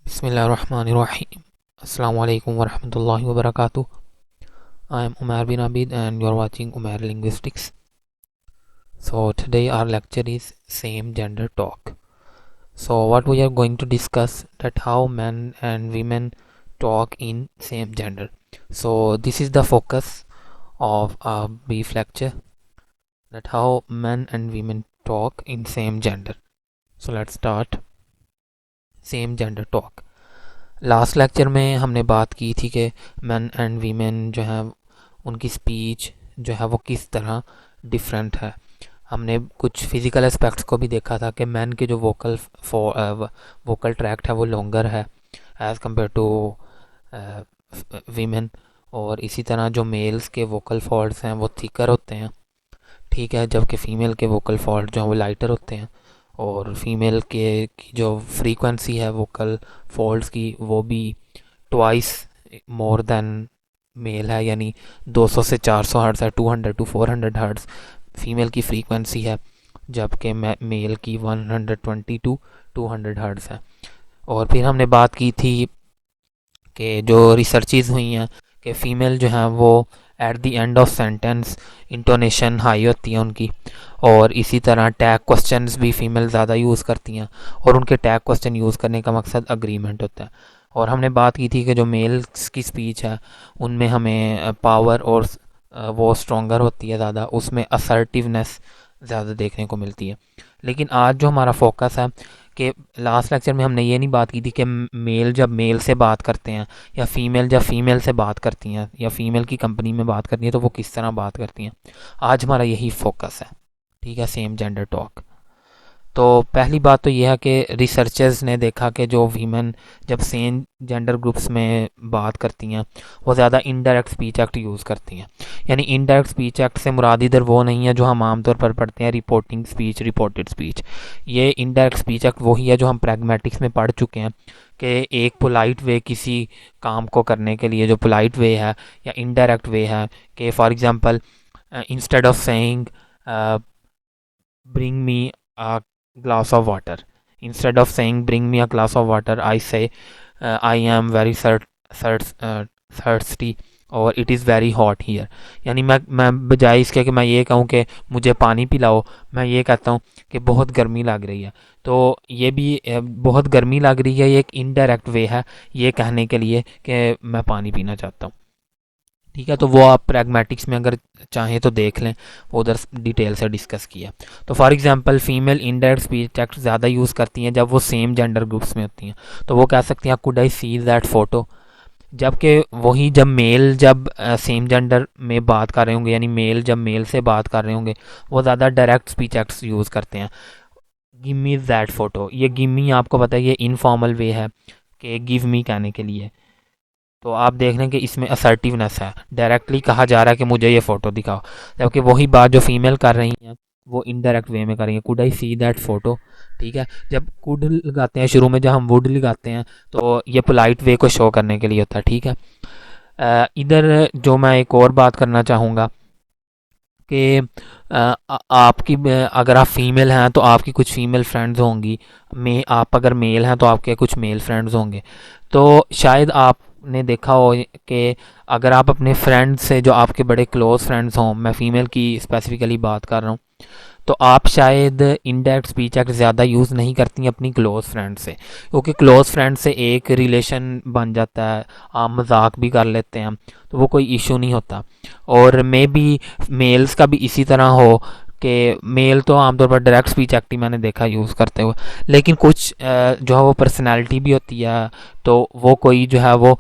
Bismillahirrahmanirrahim. Assalamu alaikum warahmatullahi wabarakatuh. I am Umar bin Abid and you are watching Umar Linguistics. So today our lecture is same gender talk. So what we are going to discuss that how men and women talk in same gender. So this is the focus of our brief lecture, that how men and women talk in same gender. So let's start same gender talk. Last lecture में हमने बात की थी कि main and women जो है उनकी speech जो है वो किस तरह डिफरेंट है। हमने कुछ फिज़िकल एस्पेक्ट्स को भी देखा था कि मैन के जो वोकल ट्रैक्ट है वो लॉन्गर है एज़ कम्पेयर टू वीमेन, और इसी तरह जो मेल्स के वोकल फॉल्ड्स हैं वो थिकर होते हैं, ठीक है, जबकि फ़ीमेल के वोकल फॉल्ड जो हैं वो लाइटर होते हैं। और फीमेल के की जो फ्रीक्वेंसी है वोकल फॉल्ड्स की वो भी ट्वाइस मोर देन मेल है, यानी 200 से 400 हर्ट्ज़ है, 200 टू 400 हर्ट्ज़ फीमेल की फ्रीक्वेंसी है, जबकि मेल की 120 टू 200 हर्ट्ज़ है। और फिर हमने बात की थी कि जो रिसर्चेज हुई हैं कि फ़ीमेल जो हैं वो at the end of sentence intonation high होती है उनकी, और इसी तरह टैग क्वेश्चंस भी फीमेल ज़्यादा यूज़ करती हैं, और उनके टैग क्वेश्चन यूज़ करने का मकसद अग्रीमेंट होता है। और हमने बात की थी कि जो मेल्स की स्पीच है उनमें हमें पावर और वो स्ट्रॉन्गर होती है ज़्यादा, उसमें असर्टिवनेस ज़्यादा देखने को मिलती है। लेकिन आज जो हमारा फोकस है कि लास्ट लेक्चर में हमने ये नहीं बात की थी कि मेल जब मेल से बात करते हैं या फीमेल जब फीमेल से बात करती हैं या फीमेल की कंपनी में बात करती हैं तो वो किस तरह बात करती हैं। आज हमारा यही फोकस है, ठीक है, सेम जेंडर टॉक। तो पहली बात तो यह है कि रिसर्चर्स ने देखा कि जो वीमेन जब सेम जेंडर ग्रुप्स में बात करती हैं वो ज़्यादा इनडायरेक्ट स्पीच एक्ट यूज़ करती हैं। यानी इनडायरेक्ट स्पीच एक्ट से मुराद इधर वो नहीं है जो हम आमतौर पर पढ़ते हैं रिपोर्टिंग स्पीच, रिपोर्टेड स्पीच। ये इनडायरेक्ट स्पीच एक्ट वही है जो हम प्रैग्मेटिक्स में पढ़ चुके हैं कि एक पोलाइट वे किसी काम को करने के लिए जो पोलाइट वे है या इनडायरेक्ट वे है कि for example instead of saying bring me a glass of water, instead of saying bring me a glass of water I say I am very thirsty और it is very hot here. यानी मैं बजाय इसके कि मैं ये कहूँ कि मुझे पानी पिलाओ, मैं ये कहता हूँ कि बहुत गर्मी लग रही है। तो ये भी बहुत गर्मी लग रही है, ये एक इनडायरेक्ट वे है ये कहने के लिए कि मैं पानी पीना चाहता हूँ, ठीक है। तो वो आप प्रैग्मेटिक्स में अगर चाहें तो देख लें, वो उधर डिटेल से डिस्कस किया। तो for example female indirect speech act ज़्यादा यूज़ करती हैं जब वो सेम जेंडर ग्रुप्स में होती हैं। तो वो कह सकती हैं could I see that photo, जबकि वही जब मेल जब सेम जेंडर में बात कर रहे होंगे, यानी मेल जब मेल से बात कर रहे होंगे, वो ज़्यादा डायरेक्ट स्पीच एक्ट्स यूज़ करते हैं। गिव मी दैट फ़ोटो, ये गिव मी आपको पता है ये इनफॉर्मल वे है कि गिव मी कहने के लिए। तो आप देख लें कि इसमें असर्टिवनेस है, डायरेक्टली कहा जा रहा है कि मुझे ये फ़ोटो दिखाओ, जबकि वही बात जो फीमेल कर रही हैं वो इनडायरेक्ट वे में करेंगे, could I see that photo, ठीक है। जब कुड लगाते हैं शुरू में, जब हम वुड लगाते हैं तो ये पोलाइट वे को शो करने के लिए होता है, ठीक है। इधर जो मैं एक और बात करना चाहूँगा कि आपकी अगर आप फीमेल हैं तो आपकी कुछ फीमेल फ्रेंड्स होंगी, आप अगर मेल हैं तो आपके कुछ मेल फ्रेंड्स होंगे। तो शायद आपने देखा हो कि अगर आप अपने फ्रेंड्स से जो आपके बड़े क्लोज़ फ्रेंड्स हों, मैं फ़ीमेल की स्पेसिफ़िकली बात कर रहा हूँ, तो आप शायद इनडायरेक्ट स्पीच एक्ट ज़्यादा यूज़ नहीं करती अपनी क्लोज़ फ्रेंड से, क्योंकि क्लोज़ फ्रेंड से एक रिलेशन बन जाता है, आप मजाक भी कर लेते हैं, तो वो कोई इशू नहीं होता। और मे बी मेल्स का भी इसी तरह हो कि मेल तो आमतौर पर डायरेक्ट स्पीच एक्ट ही मैंने देखा यूज़ करते हुए, लेकिन कुछ जो है वो पर्सनालिटी भी होती है, तो वो कोई जो है वो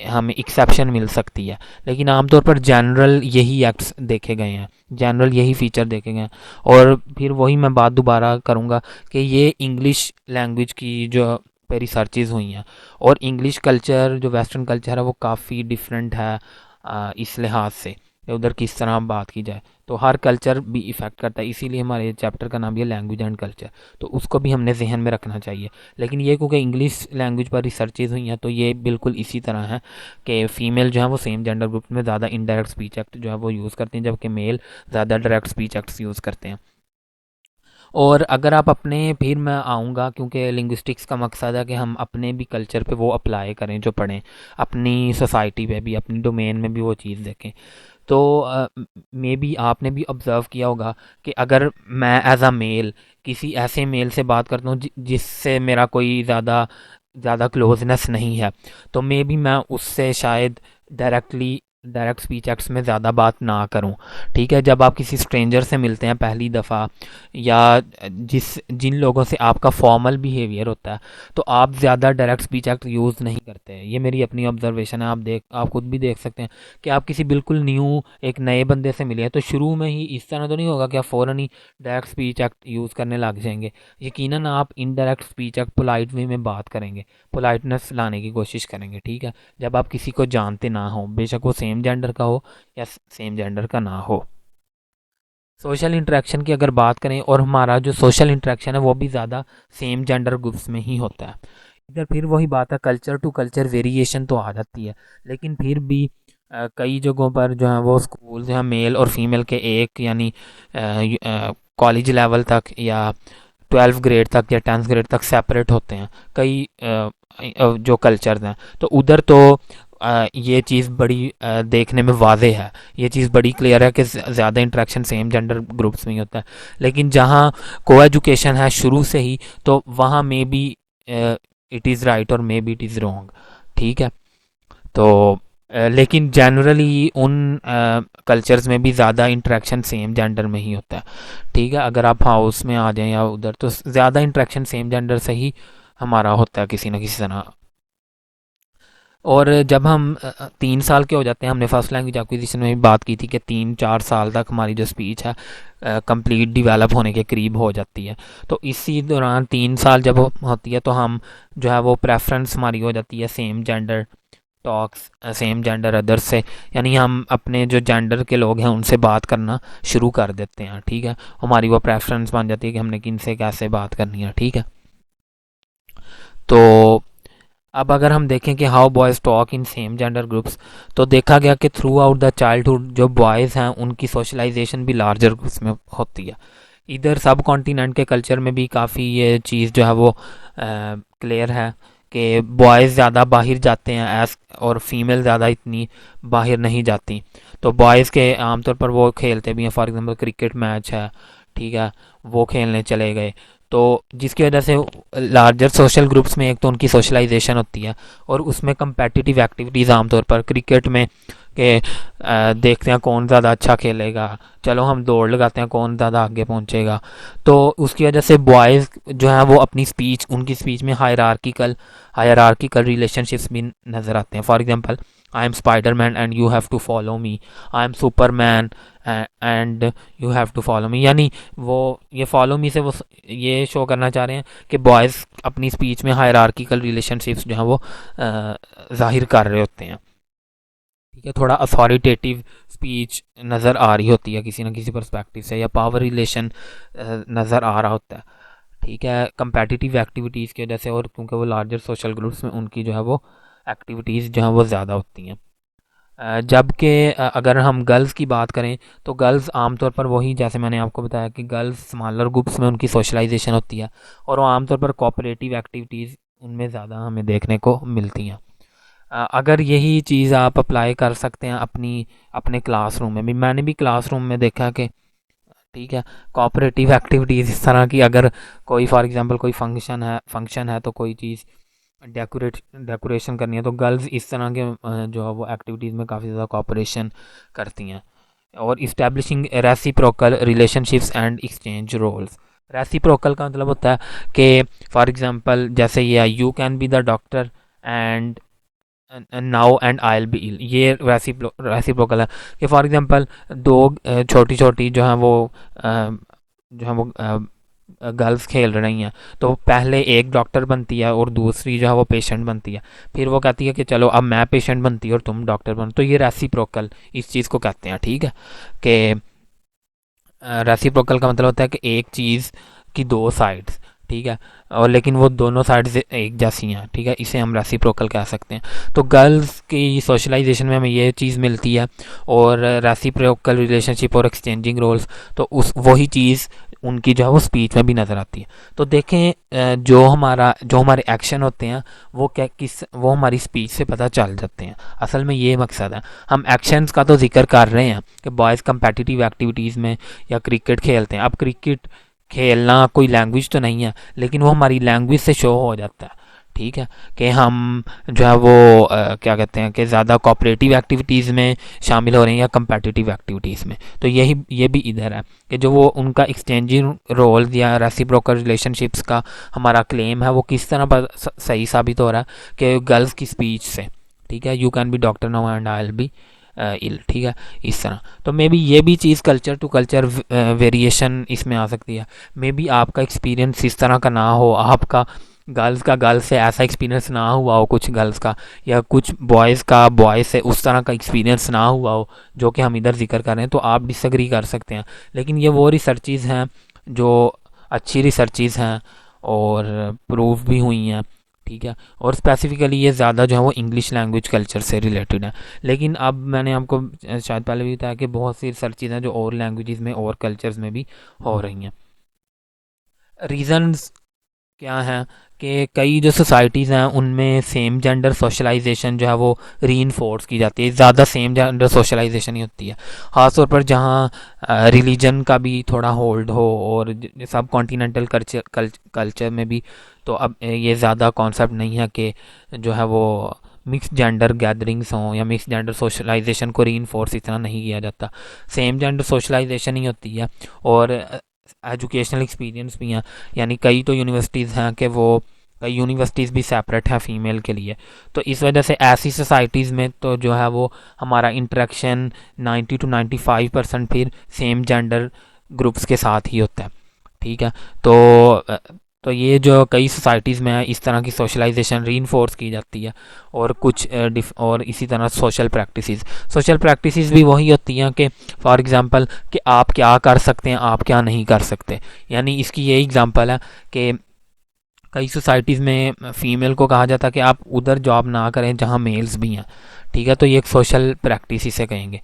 हमें एक्सेप्शन मिल सकती है। लेकिन आमतौर पर जनरल यही एक्ट्स देखे गए हैं, जनरल यही फीचर देखे गए हैं। और फिर वही मैं बात दोबारा करूँगा कि ये इंग्लिश लैंग्वेज की जो पे रिसर्चेज हुई हैं, और इंग्लिश कल्चर जो वेस्टर्न कल्चर है वो काफ़ी डिफरेंट है इस लिहाज से उधर किस तरह बात की जाए, तो हर कल्चर भी इफ़ेक्ट करता है। इसीलिए हमारे चैप्टर का नाम ये लैंग्वेज एंड कल्चर, तो उसको भी हमने जहन में रखना चाहिए। लेकिन ये क्योंकि इंग्लिश लैंग्वेज पर रिसर्चेज हुई हैं तो ये बिल्कुल इसी तरह है कि फ़ीमेल जो है वो सेम जेंडर ग्रुप में ज़्यादा इनडायरेक्ट स्पीच एक्ट जो है वो यूज़ करते हैं, जबकि मेल ज़्यादा डायरेक्ट स्पीच एक्ट्स यूज़ करते हैं। और अगर आप अपने, फिर मैं आऊँगा क्योंकि लिंग्विस्टिक्स का मकसद है कि हम अपने भी कल्चर पे वो अप्लाई करें जो पढ़ें, अपनी सोसाइटी पे भी, अपनी डोमेन में भी वो चीज़ देखें। तो मे बी आपने भी ऑब्ज़र्व किया होगा कि अगर मैं एज अ मेल किसी ऐसे मेल से बात करता हूँ जिससे मेरा कोई ज़्यादा ज़्यादा क्लोजनेस नहीं है, तो मे बी मैं उससे शायद डायरेक्ट स्पीच एक्ट्स में ज़्यादा बात ना करूं। ठीक है, जब आप किसी स्ट्रेंजर से मिलते हैं पहली दफ़ा, या जिन लोगों से आपका फॉर्मल बिहेवियर होता है, तो आप ज़्यादा डायरेक्ट स्पीच एक्ट यूज़ नहीं करते हैं। ये मेरी अपनी ऑब्जर्वेशन है, आप खुद भी देख सकते हैं कि आप किसी बिल्कुल न्यू एक नए बंदे से मिले हैं, तो शुरू में ही इस तरह तो नहीं होगा कि आप फ़ौरन ही डायरेक्ट स्पीच एक्ट यूज़ करने लग जाएंगे। यकीनन आप indirect speech act polite way में बात करेंगे, पोलाइटनेस लाने की कोशिश करेंगे। ठीक है, जब आप किसी को जानते ना हो, बेशक वो सेम जेंडर का हो या सेम जेंडर का ना हो। सोशल इंटरेक्शन की अगर बात करें, और हमारा जो सोशल इंटरेक्शन है वो भी ज़्यादा सेम जेंडर ग्रुप्स में ही होता है। इधर फिर वही बात है, कल्चर टू कल्चर वेरिएशन तो आ जाती है, लेकिन फिर भी कई जगहों पर जो है वो स्कूल जो है मेल और फीमेल के एक, यानी कॉलेज लेवल तक या 12th ग्रेड तक या 10th ग्रेड तक सेपरेट होते हैं कई जो कल्चर्स हैं। तो उधर तो ये चीज़ बड़ी देखने में वाज़े है, ये चीज़ बड़ी क्लियर है कि ज़्यादा इंटरेक्शन सेम जेंडर ग्रुप्स में ही होता है। लेकिन जहाँ को एजुकेशन है शुरू से ही, तो वहाँ may be it is right और may be it is wrong. ठीक है, तो लेकिन जनरली उन कल्चर्स में भी ज़्यादा इंटरेक्शन सेम जेंडर में ही होता है। ठीक है, अगर आप हाउस में आ जाएं या उधर, तो ज़्यादा इंटरेक्शन सेम जेंडर से ही हमारा होता है किसी न किसी तरह। और जब हम 3 साल के हो जाते हैं, हमने फर्स्ट लैंग्वेज एक्विजिशन में भी बात की थी कि 3-4 साल तक हमारी जो स्पीच है कंप्लीट डिवेलप होने के करीब हो जाती है। तो इसी दौरान 3 साल जब होती है, तो हम जो है वो प्रेफरेंस हमारी हो जाती है same gender talks, same gender others से, यानी हम अपने जो जेंडर के लोग हैं उनसे बात करना शुरू कर देते हैं। ठीक है, हमारी वो प्रेफरेंस बन जाती है कि हमने किन से कैसे बात करनी है। ठीक है, तो अब अगर हम देखें कि how boys talk in same gender groups, तो देखा गया कि थ्रू आउट द चाइल्डहुड जो बॉयज़ हैं उनकी सोशलाइजेशन भी लार्जर ग्रुप्स में होती है। इधर सब कॉन्टिनेंट के कल्चर में भी काफ़ी ये चीज़ जो है वो क्लियर है कि बॉयज़ ज़्यादा बाहर जाते हैं एस, और फीमेल ज़्यादा इतनी बाहर नहीं जाती। तो बॉयज़ के आमतौर पर वो खेलते भी हैं, फॉर एग्जांपल क्रिकेट मैच है, ठीक है, वो खेलने चले गए। तो जिसकी वजह से लार्जर सोशल ग्रुप्स में एक तो उनकी सोशलाइजेशन होती है, और उसमें कंपेटिटिव एक्टिविटीज़ आमतौर पर क्रिकेट में के देखते हैं कौन ज़्यादा अच्छा खेलेगा, चलो हम दौड़ लगाते हैं कौन ज़्यादा आगे पहुंचेगा। तो उसकी वजह से बॉयज़ जो हैं वो अपनी स्पीच, उनकी स्पीच में हायरार्किकल रिलेशनशिप्स भी नज़र आते हैं। For example, I am Spiderman and you have to follow me, I am Superman and you have to follow me. यानी वो ये फॉलो मी से वो ये शो करना चाह रहे हैं कि बॉयज़ अपनी स्पीच में हायरार्किकल रिलेशनशिप्स जो हैं वो जाहिर कर रहे होते हैं। ठीक है, थोड़ा अथॉरिटेटिव स्पीच नज़र आ रही होती है किसी न किसी पर्सपेक्टिव से, या पावर रिलेशन नज़र आ रहा होता है। ठीक है, कंपेटिटिव एक्टिविटीज़ की वजह से, और क्योंकि वो लार्जर सोशल ग्रुप्स में उनकी जो है वो एक्टिविटीज़ जो हैं वो ज़्यादा होती हैं। जबकि अगर हम गर्ल्स की बात करें, तो गर्ल्स आमतौर पर वही, जैसे मैंने आपको बताया कि गर्ल्स स्मॉलर ग्रुप्स में उनकी सोशलाइजेशन होती है, और वो आमतौर पर कोऑपरेटिव एक्टिविटीज़ उनमें ज़्यादा हमें देखने को मिलती हैं। अगर यही चीज़ आप अप्लाई कर सकते हैं अपने क्लासरूम में भी, मैंने भी क्लासरूम में देखा कि ठीक है, कोऑपरेटिव एक्टिविटीज़ इस तरह की, अगर कोई फॉर एग्जांपल कोई फंक्शन है तो कोई चीज़ डेकोरेशन करनी है, तो गर्ल्स इस तरह के जो है वो एक्टिविटीज़ में काफ़ी ज़्यादा कोऑपरेशन करती हैं। और establishing reciprocal relationships and exchange roles. Reciprocal का मतलब होता है कि फॉर एग्जांपल जैसे ये you can be the doctor and now and I will be ill, ये रेसिप्रोकल है कि फॉर एग्जांपल दो छोटी छोटी जो है वो गर्ल्स खेल रही हैं, तो पहले एक डॉक्टर बनती है और दूसरी जो है वो पेशेंट बनती है। फिर वो कहती है कि चलो अब मैं पेशेंट बनती हूँ और तुम डॉक्टर बनो, तो ये रेसिप्रोकल इस चीज़ को कहते हैं। ठीक है, कि रेसिप्रोकल का मतलब होता है कि एक चीज़ की दो साइड्स, ठीक है, और लेकिन वो दोनों साइड्स एक जैसी हैं। ठीक है, इसे हम रेसिप्रोकल कह सकते हैं। तो गर्ल्स की सोशलाइजेशन में हमें ये चीज़ मिलती है, और रेसिप्रोकल रिलेशनशिप और एक्सचेंजिंग रोल्स, तो उस वही चीज़ उनकी जो है वो स्पीच में भी नज़र आती है। तो देखें जो हमारे एक्शन होते हैं वो हमारी स्पीच से पता चल जाते हैं। असल में ये मकसद है। हम एक्शंस का तो जिक्र कर रहे हैं कि बॉयज़ कंपेटिटिव एक्टिविटीज़ में या क्रिकेट खेलते हैं। अब क्रिकेट खेलना कोई लैंग्वेज तो नहीं है, लेकिन वो हमारी लैंग्वेज से शो हो जाता है। ठीक है, कि हम जो है वो क्या कहते हैं कि ज़्यादा कोऑपरेटिव एक्टिविटीज़ में शामिल हो रहे हैं या कंपेटिटिव एक्टिविटीज़ में। तो ये भी इधर है कि जो वो उनका एक्सचेंजिंग रोल्स या रेसिप्रोकल रिलेशनशिप्स का हमारा क्लेम है वो किस तरह पर सही साबित हो रहा है कि गर्ल्स की स्पीच से। ठीक है, you can be doctor now and I will be ill. ठीक है, इस तरह। तो मे बी ये भी चीज़ कल्चर टू कल्चर वेरिएशन इसमें आ सकती है। मे बी आपका एक्सपीरियंस इस तरह का ना हो, आपका गर्ल्स से ऐसा एक्सपीरियंस ना हुआ हो कुछ गर्ल्स का, या कुछ बॉयज़ का बॉयज़ से उस तरह का एक्सपीरियंस ना हुआ हो जो कि हम इधर जिक्र कर रहे हैं, तो आप डिसएग्री कर सकते हैं। लेकिन ये वो रिसर्चेज़ हैं जो अच्छी रिसर्चेज़ हैं और प्रूव भी हुई हैं। ठीक है, और स्पेसिफिकली ये ज़्यादा जो है वो इंग्लिश लैंग्वेज कल्चर से रिलेटेड है। लेकिन अब मैंने आपको शायद पहले भी बताया कि बहुत सी रिसर्चेज़ हैं जो और लैंग्वेजेस में और कल्चर्स में भी हो रही हैं। रीज़न्स क्या है कि कई जो सोसाइटीज़ हैं उनमें सेम जेंडर सोशलाइजेशन जो है वो रीइंफोर्स की जाती है। ज़्यादा सेम जेंडर सोशलाइजेशन ही होती है, ख़ासतौर पर जहाँ रिलीजन का भी थोड़ा होल्ड हो, और सब कॉन्टिनेंटल कल्चर में भी। तो अब ये ज़्यादा कॉन्सेप्ट नहीं है कि जो है वो मिक्स जेंडर गैदरिंग्स हों या मिक्स जेंडर सोशलाइजेशन को रीइंफोर्स इतना नहीं किया जाता। सेम जेंडर सोशलाइजेशन ही होती है। और एजुकेशनल एक्सपीरियंस भी हैं, यानी कई यूनिवर्सिटीज़ भी सेपरेट है फ़ीमेल के लिए। तो इस वजह से ऐसी सोसाइटीज़ में तो जो है वो हमारा इंटरेक्शन 90 to 95% फिर सेम जेंडर ग्रुप्स के साथ ही होता है। ठीक है, तो तो ये जो कई सोसाइटीज़ में है इस तरह की सोशलाइजेशन रीइंफोर्स की जाती है। और और इसी तरह सोशल प्रैक्टिसेस भी वही होती हैं कि फॉर एग्जांपल कि आप क्या कर सकते हैं, आप क्या नहीं कर सकते। यानी इसकी ये एग्जांपल है कि कई सोसाइटीज़ में फ़ीमेल को कहा जाता है कि आप उधर जॉब ना करें जहाँ मेल्स भी हैं। ठीक है, तो ये एक सोशल प्रैक्टिस इसे कहेंगे।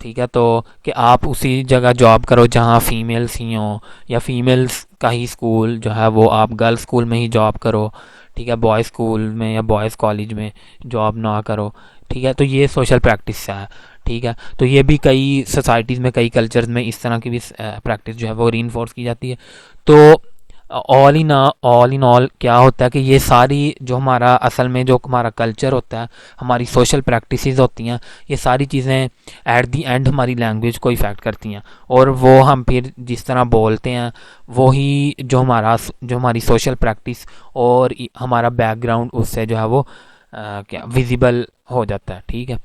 ठीक है, तो कि आप उसी जगह जॉब करो जहाँ फीमेल्स ही हों, या फीमेल्स का ही स्कूल जो है वो आप गर्ल्स स्कूल में ही जॉब करो। ठीक है, बॉयज़ स्कूल में या बॉयज़ कॉलेज में जॉब ना करो। ठीक है, तो ये सोशल प्रैक्टिस है। ठीक है, तो ये भी कई सोसाइटीज़ में कई कल्चर्स में इस तरह की भी प्रैक्टिस जो है वो रीइंफोर्स की जाती है। तो ऑल इन ऑल क्या होता है कि ये सारी जो हमारा असल में जो हमारा कल्चर होता है, हमारी सोशल प्रैक्टिसेस होती हैं, ये सारी चीज़ें एट दी एंड हमारी लैंग्वेज को इफ़ेक्ट करती हैं। और वो हम फिर जिस तरह बोलते हैं वही जो हमारी सोशल प्रैक्टिस और हमारा बैकग्राउंड उससे जो है वो क्या विजिबल हो जाता है। ठीक है,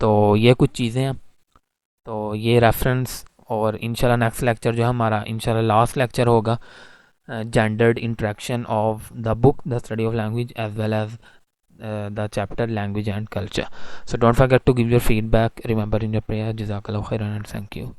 तो ये कुछ चीज़ें हैं। तो ये रेफरेंस, और इंशाल्लाह नेक्स्ट लेक्चर जो है हमारा इंशाल्लाह लास्ट लेक्चर होगा gendered interaction of the book, the study of language, as well as the chapter language and culture. So don't forget to give your feedback. Remember in your prayer. Jazakallah khairan and thank you.